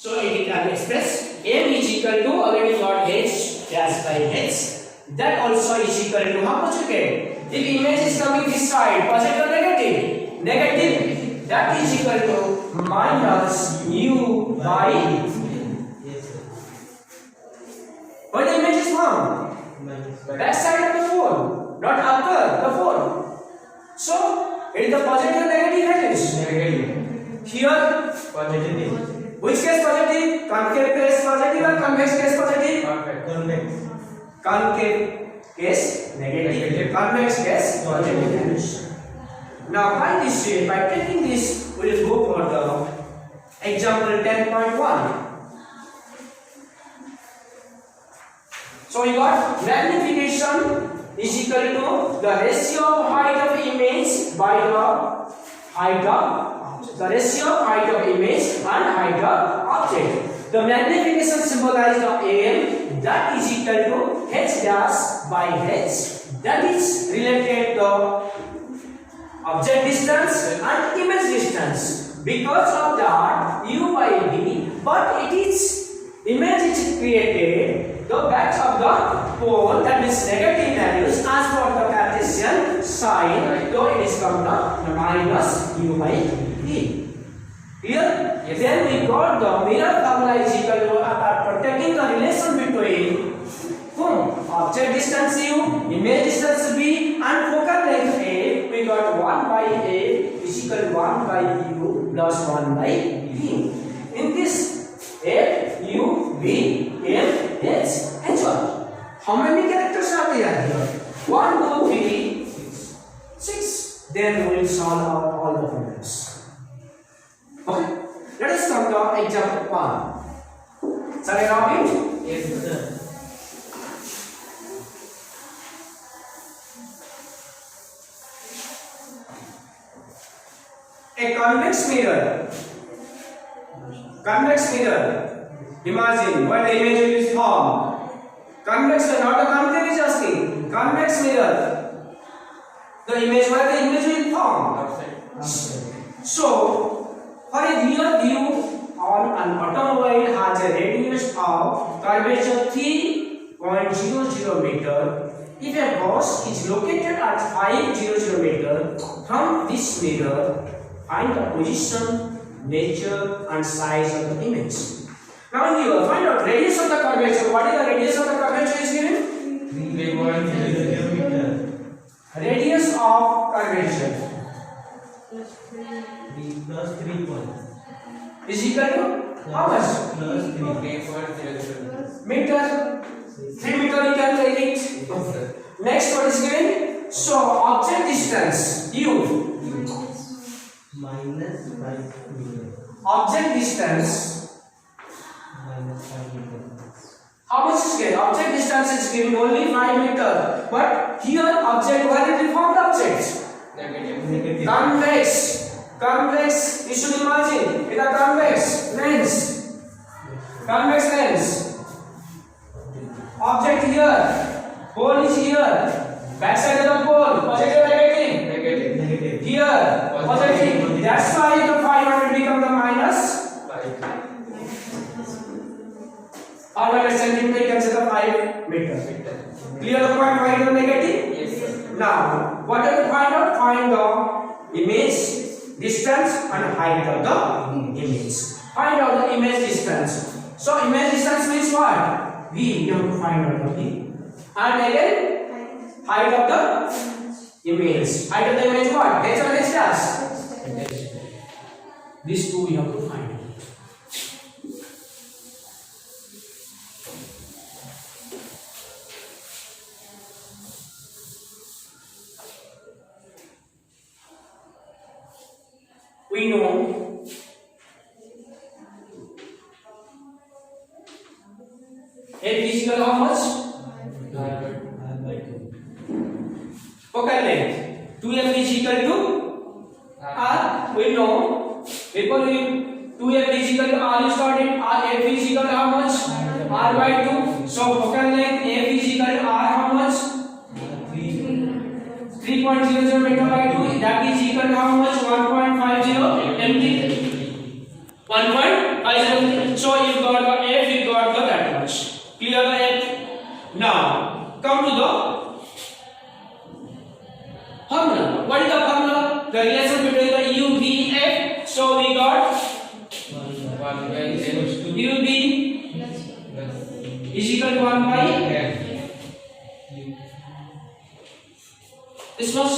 So it can express m is equal to already got h dash by h. That also is equal to how much you get? If image is coming this side, positive or negative? Negative. That is equal to minus u by. What the image is found? Back side of the phone, not after the phone. So it is the positive or negative values? Negative. Here positive. Which case positive? Concave case positive or convex case positive? Convex. Concave case negative. Convex case positive. Now find this shape. By taking this, we will go for the example 10.1. So we got magnification is equal to the ratio of height of image by the height of image and height of object. The magnification symbolizes the am, that is equal to h dash by h, that is related to object distance and image distance. Because of that u by v, but it is image is created the back of the pole, that means negative values as for the Cartesian sign, though it is come the minus u by v. Clear? Yes. Then we got the mirror formula is equal to after taking the relation between whom? Object distance u, image distance v, and focal length a. We got 1 by a is equal to 1 by u plus 1 by v. In this a, u, v, m, h, h1. How many characters are there here? 1, 2, 3, 6. Then we will solve out all the formulas. Okay. Let us come to example 1. Shall I copy? Yes, sir. A convex mirror. Convex mirror. Imagine what the image is formed. Convex mirror, not a concave is asking. Convex mirror. The image where the image will form. So, for a real view on an automobile has a radius of curvature 3.00 meter. If a box is located at 500 meter from this mirror, find the position, nature and size of the image. Now here, find out radius of the curvature. What is the radius of the curvature is given? 3.00 meter. Radius of curvature plus 3 point is equal to how much? Plus 3.00 meter. 3 meter you can take it. Next what is given? So object distance u minus 5 meter. Object distance Minus 5 meter. how much is given? Object distance is given only 5 meter. But here object, where is the formed object? Negative. Convex. Convex, you should imagine it a convex lens. Convex lens. Object here. Pole is here. Back side of the pole. Positive or negative? Negative. Here. Positive. That's why the 500 become the minus 500 centimeter. You can say the 5 meter. Clear the point? Why the negative? Yes, sir. Now, what are we find out? Find the image distance and height of the image. Find out the image distance. So, image distance means what? V. You have to find out the V. And again, height of the image. Height of the image what? H or H dash? These two we have to find out. We know F is equal to how much? Focal length. 2F is equal to R. We know because 2F is equal to R, you started R. F is equal to how much? R by 2. So focal length F is equal to R how much? 3.00 meter by 2. That is equal to how much? 1.50 MT. 1.50. So UB is equal to 1 by this much.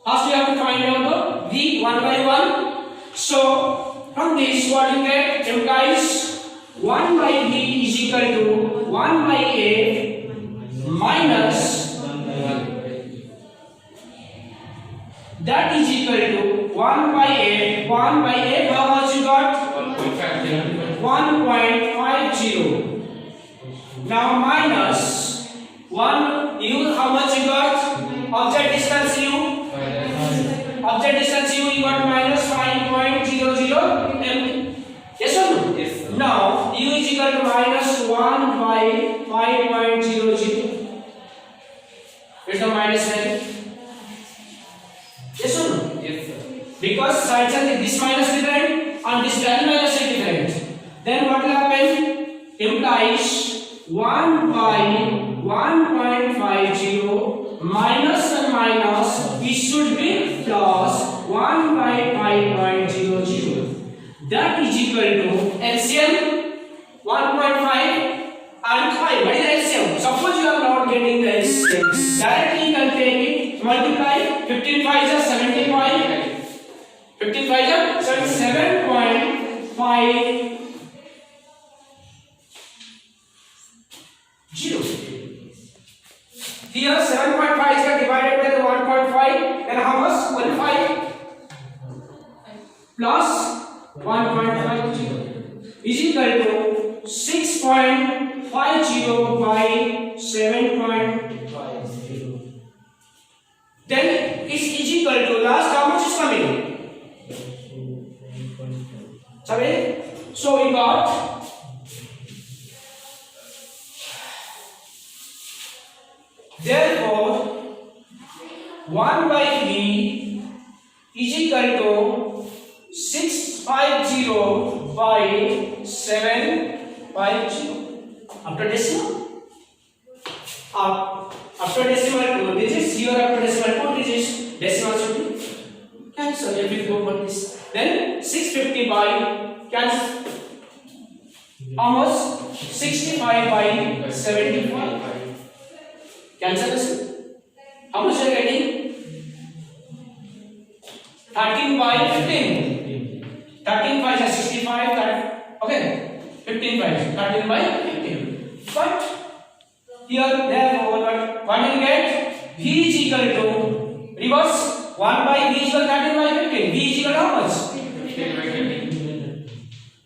First we have to find out the V 1 by 1. So from this what you get implies 1 by V is equal to 1 by A minus that is equal to 1 by A. 1 by A, how much you got? 1.50. Now minus 1, you how much you got? Object distance U. Object distance U, you got minus 5.00 m. Yes or no? Yes, sir. Now U is equal to minus 1 by 5.00. It's the minus value. Yes or no? Yes, sir. Because sides are this minus different and this value minus is different. Then what will happen? Implies 1 by 1.50 minus and minus, it should be plus 1 by 5.00. That is equal to LCM 1.5 and 5. What is LCM? Suppose you are not getting the LCM, directly you can take it, multiply 15 5 is 75. 15 5 is 7.50. Here 7.5 is divided by the 1.5, then how much? 1.5 plus 1.50 is equal to 6.50 by 7.50. Then it is equal to last how much is coming? Sorry? So we got therefore 1 by V is equal to 650 by 750. After decimal? After decimal 2 digits, here after decimal 2 digits, decimal should be cancel. If we go for this, then 650 by cancel. Almost 65 by 75. Cancel this. How much are you getting? 13 by 15. 13 by 65. Okay. 15 by 13 by 15. But here therefore what will get? V is equal to reverse 1 by V is equal to 13 by 15. V is equal to how much?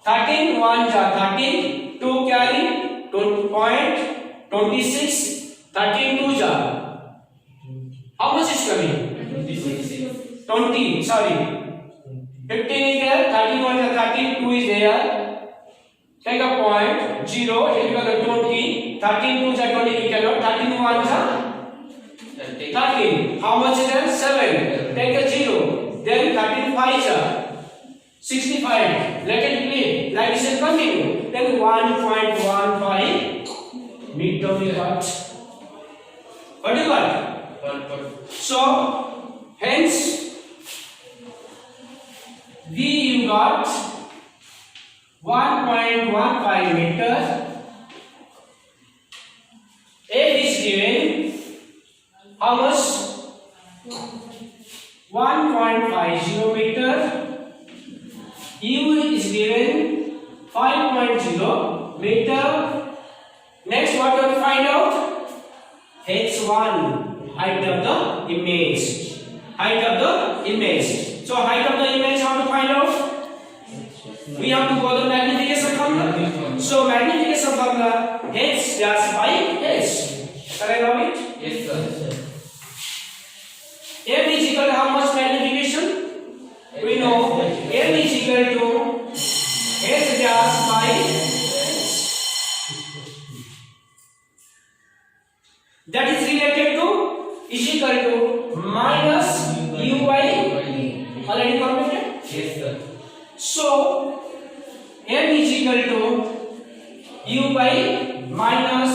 13 1 ja 13 2 carry 2.26 13 2 ja. How much is coming? 20. Sorry. 15 is there. 13 1 ja 13 2 is there. Take a point 0 equal to 20. 13 2 ja 20 we cannot. 13 1 ja 13. How much is there? 7. Take a 0. Then 13 5 ja 65. Let it play. Like this is continue. Then 1.15 meter we got. What do you got? So hence V you got 1.15 meter. A is given how much? 1.50 meter. U is given 5.0 meter. Next what you have to find out? H1, height of the image. Height of the image. So height of the image how to find out? We have to go the magnification formula. So magnification formula H dash by H. Can I know it? Yes, sir. M is equal to how much magnification? We know M is equal to H dash by H. That is related to is equal to minus U by already completed. Yes, sir. So M is equal to U by minus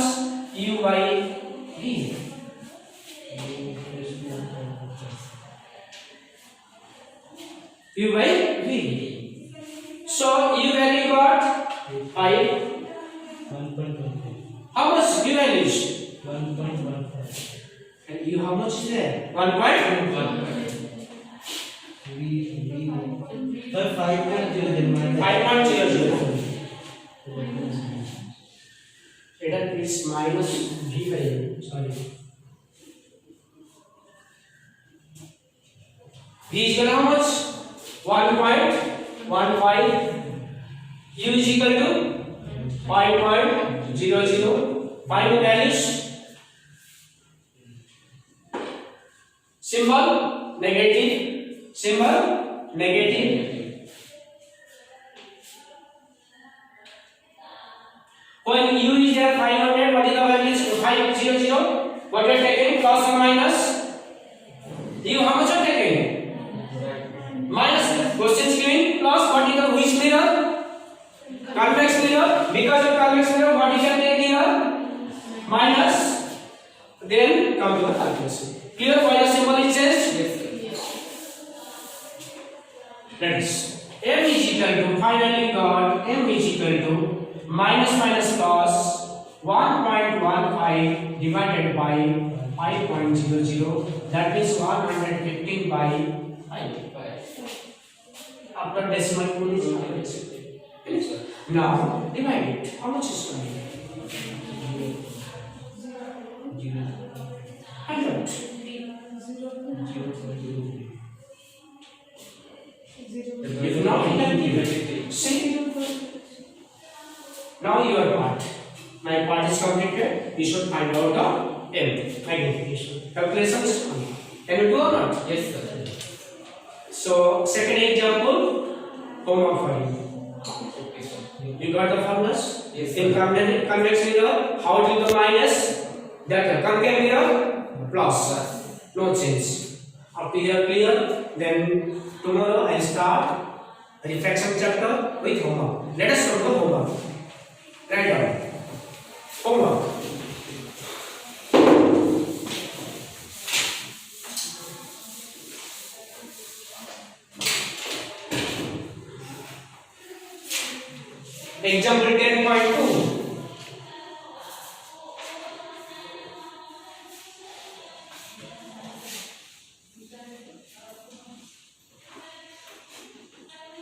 U by V. U by V. So U value got 5. 1.15. How much U value is? 1.15. And U how much is there? 1.1. But 5.00 minus 5.00. That is minus V value. Sorry. V is equal to how much? 1.15. U is equal to 5.00. Find the values. Symbol negative. Symbol negative. When U is there 500, what is the value? 500. What we are taking? Plus or minus? U how much are taking? Minus. Questions given plus. What is the which mirror? Convex mirror. Because of convex mirror, what is the take here? Minus. Then come to the calculation. Clear why the symbol is changed? Yes. That is M is equal to finally got M is equal to minus minus plus 1.15 divided by 5.00. That means 115 by 5. After decimal point is minus. Now divide it. How much is coming? 100. If not, then see. Now your part. My part is completed. We should find out the M magnification. Calculation is complete. Can you do or not? Yes, sir. So second example, homework for you. Okay, sir. You got the formulas? Yes, In convex mirror, how to the minus? That concave mirror plus. No change. Up to here clear. Then tomorrow I start refraction chapter with homework. Let us go to homework. Write down. Homework. Example 10.2.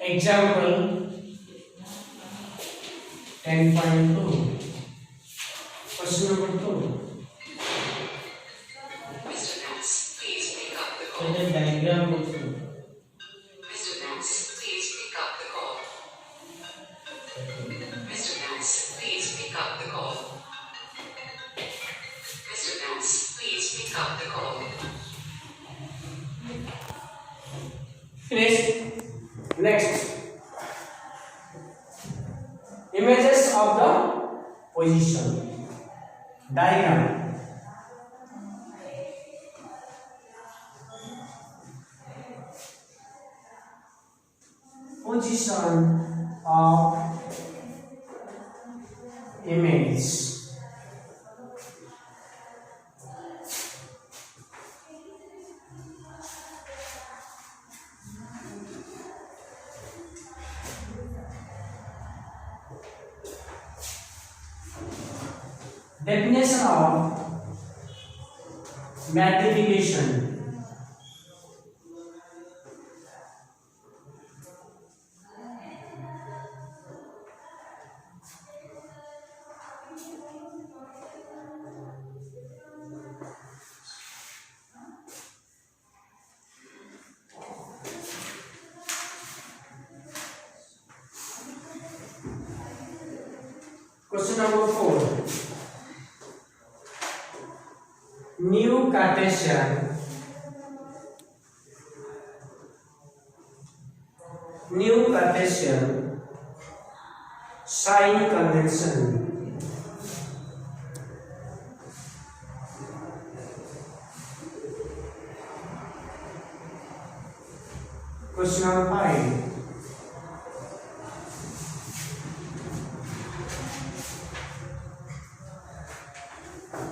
Example 10.2. Question number 2. Mr. Nance, please pick up the So call. the diagram also. Mr. Nance, please pick up the call. Mr. Nance, please pick up the call. Mr. Nance, please pick up the call. Finish. Next. Images of the position. Diagram. Position of image. Definition of magnification. Question number 4. New Cartesian sign convention. Question number 5.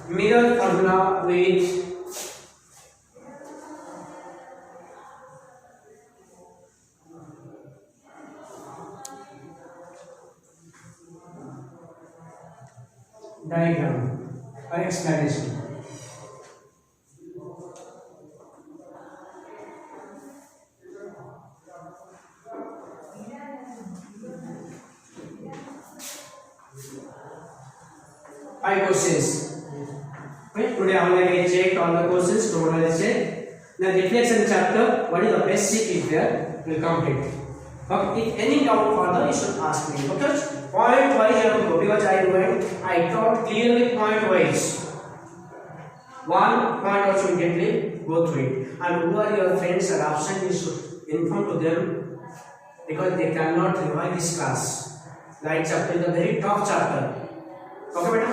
Mirror formula with diagram or explanation. Five questions. Okay, today online I checked all the questions. Tomorrow I check. The reflection chapter, what is the basic is there, will complete. Okay, if any doubt further, you should ask me. Okay, point wise you have to go because I taught clearly point wise. One point also immediately go through it. And who are your friends are absent, you should inform to them because they cannot revise this class. Right chapter is a very tough chapter. Okay, beta.